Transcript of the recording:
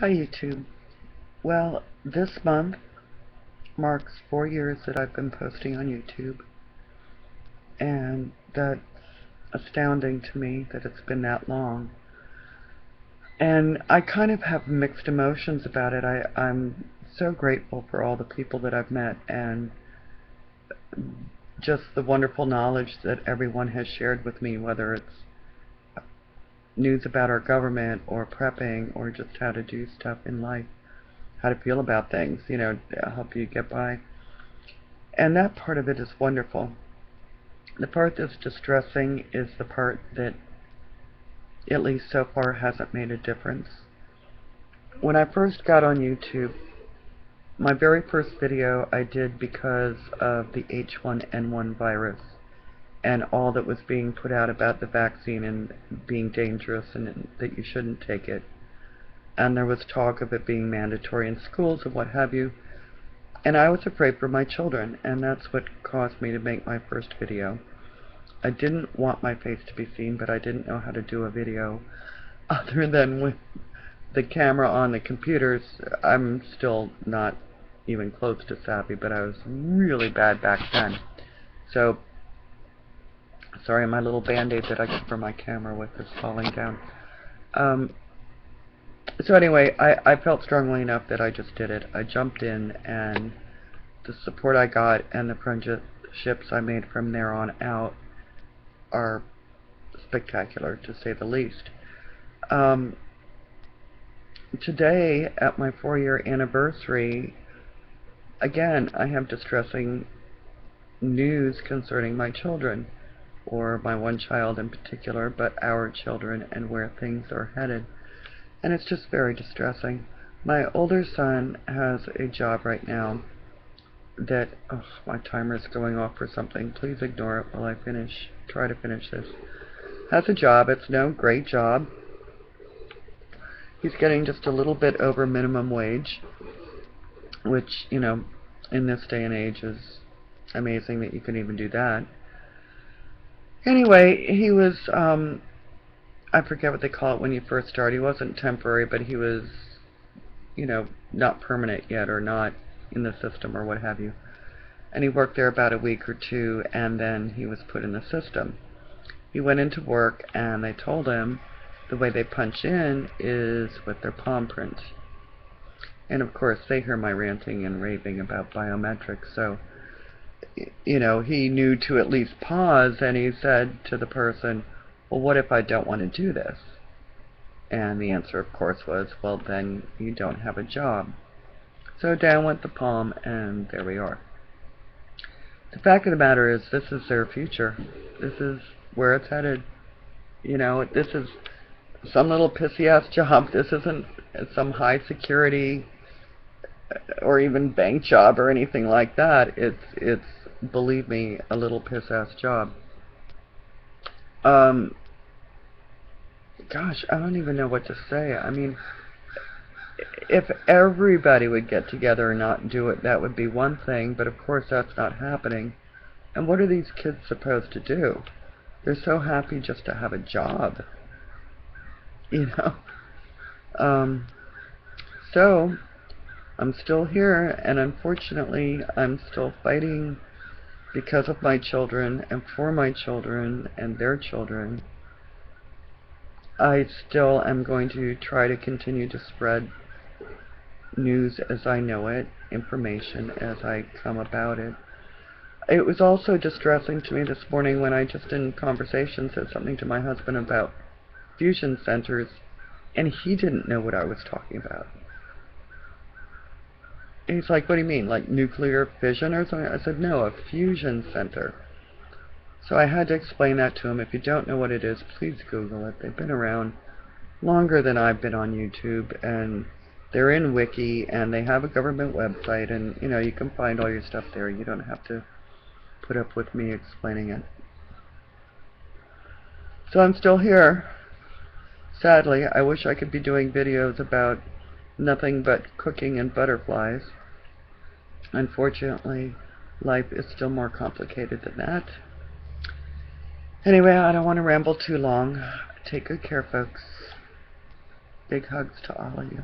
Hi YouTube. Well, this month marks 4 years that I've been posting on YouTube, and that's astounding to me that it's been that long. And I kind of have mixed emotions about it. I'm so grateful for all the people that I've met and just the wonderful knowledge that everyone has shared with me, whether it's news about our government or prepping or just how to do stuff in life, how to feel about things, to help you get by. And that part of it is wonderful. The part that's distressing is the part that, at least so far, hasn't made a difference. When I first got on YouTube, my very first video I did because of the H1N1 virus and all that was being put out about the vaccine and being dangerous and that you shouldn't take it. And there was talk of it being mandatory in schools and what have you. And I was afraid for my children, and that's what caused me to make my first video. I didn't want my face to be seen, but I didn't know how to do a video other than with the camera on the computers. I'm still not even close to savvy, but I was really bad back then. So, sorry, my little band-aid that I got for my camera with is falling down. So anyway, I felt strongly enough that I just did it. I jumped in, and the support I got and the friendships I made from there on out are spectacular, to say the least. Today, at my 4-year anniversary, again, I have distressing news concerning my children, or my one child in particular, but our children and where things are headed. And it's just very distressing. My older son has a job right now that, my timer is going off for something. Please ignore it while I try to finish this. Has a job. It's no great job. He's getting just a little bit over minimum wage, which, in this day and age is amazing that you can even do that. Anyway, he was, I forget what they call it when you first start. He wasn't temporary, but he was, not permanent yet, or not in the system or what have you. And he worked there about a week or two, and then he was put in the system. He went into work, and they told him the way they punch in is with their palm print. And of course, they hear my ranting and raving about biometrics, so, he knew to at least pause, and he said to the person, well, what if I don't want to do this? And the answer, of course, was, well, then you don't have a job. So down went the palm, and there we are. The fact of the matter is, this is their future. This is where it's headed. This is some little pissy-ass job. This isn't some high security or even bank job or anything like that. It's believe me, a little piss-ass job. Gosh, I don't even know what to say. I mean, if everybody would get together and not do it, that would be one thing, but of course that's not happening. And what are these kids supposed to do? They're so happy just to have a job. So, I'm still here, and unfortunately, I'm still fighting because of my children, and for my children, and their children. I still am going to try to continue to spread news as I know it, information as I come about it. It was also distressing to me this morning when I just in conversation said something to my husband about fusion centers, and he didn't know what I was talking about. He's like, what do you mean, like nuclear fission or something? I said, no, a fusion center. So I had to explain that to him. If you don't know what it is, please Google it. They've been around longer than I've been on YouTube, and they're in Wiki, and they have a government website, and you can find all your stuff there. You don't have to put up with me explaining it. So I'm still here. Sadly, I wish I could be doing videos about nothing but cooking and butterflies. Unfortunately, life is still more complicated than that. Anyway, I don't want to ramble too long. Take good care, folks. Big hugs to all of you.